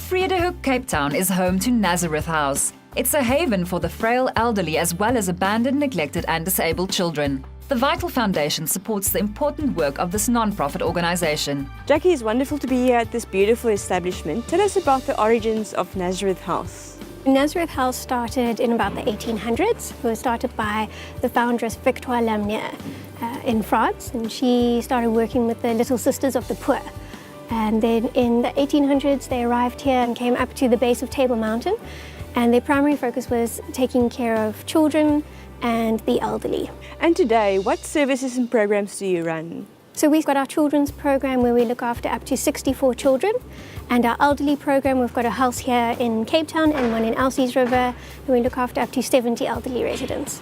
Nazareth Cape Town is home to Nazareth House. It's a haven for the frail elderly as well as abandoned, neglected and disabled children. The Vital Foundation supports the important work of this non-profit organisation. Jackie, it's wonderful to be here at this beautiful establishment. Tell us about the origins of Nazareth House. Nazareth House started in about the 1800s. It was started by the foundress Victoire Lamnier in France, and she started working with the Little Sisters of the Poor. And then in the 1800s they arrived here and came up to the base of Table Mountain, and their primary focus was taking care of children and the elderly. And today, what services and programs do you run? So we've got our children's program where we look after up to 64 children, and our elderly program, we've got a house here in Cape Town and one in Elsie's River, and we look after up to 70 elderly residents.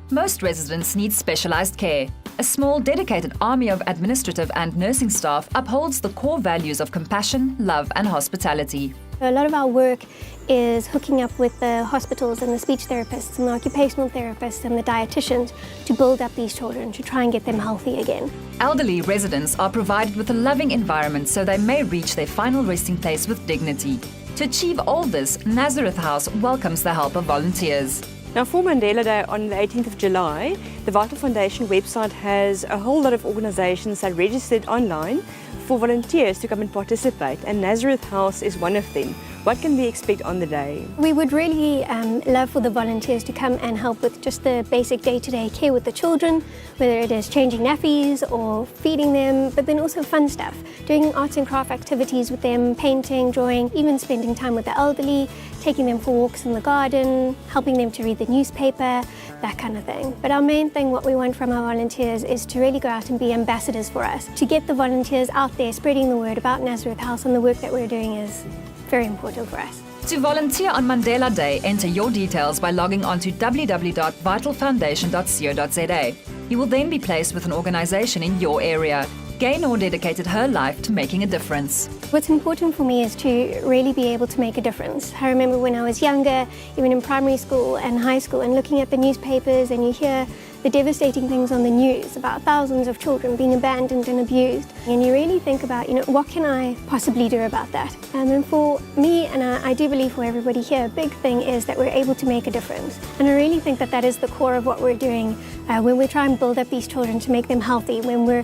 Most residents need specialised care. A small, dedicated army of administrative and nursing staff upholds the core values of compassion, love and hospitality. A lot of our work is hooking up with the hospitals and the speech therapists and the occupational therapists and the dietitians to build up these children, to try and get them healthy again. Elderly residents are provided with a loving environment so they may reach their final resting place with dignity. To achieve all this, Nazareth House welcomes the help of volunteers. Now, for Mandela Day on the 18th of July, the Vital Foundation website has a whole lot of organisations that registered online for volunteers to come and participate, and Nazareth House is one of them. What can we expect on the day? We would really love for the volunteers to come and help with just the basic day-to-day care with the children, whether it is changing nappies or feeding them, but then also fun stuff, doing arts and craft activities with them, painting, drawing, even spending time with the elderly, taking them for walks in the garden, helping them to read the newspaper, that kind of thing. But our main thing, what we want from our volunteers, is to really go out and be ambassadors for us. To get the volunteers out there spreading the word about Nazareth House and the work that we're doing is very important for us. To volunteer on Mandela Day, enter your details by logging on to www.vitalfoundation.co.za. You will then be placed with an organisation in your area. Gaynor dedicated her life to making a difference. What's important for me is to really be able to make a difference. I remember when I was younger, even in primary school and high school, and looking at the newspapers, and you hear the devastating things on the news about thousands of children being abandoned and abused. And you really think about, what can I possibly do about that? And for me, and I do believe for everybody here, a big thing is that we're able to make a difference. And I really think that that is the core of what we're doing when we try and build up these children to make them healthy, when we're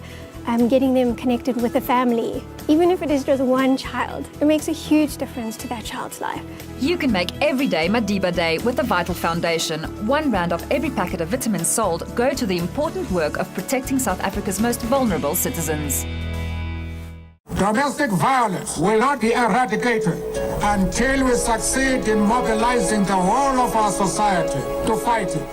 getting them connected with a family. Even if it is just one child, it makes a huge difference to that child's life. You can make every day Madiba Day with the Vital Foundation. R1 of every packet of vitamins sold go to the important work of protecting South Africa's most vulnerable citizens. Domestic violence will not be eradicated until we succeed in mobilizing the whole of our society to fight it.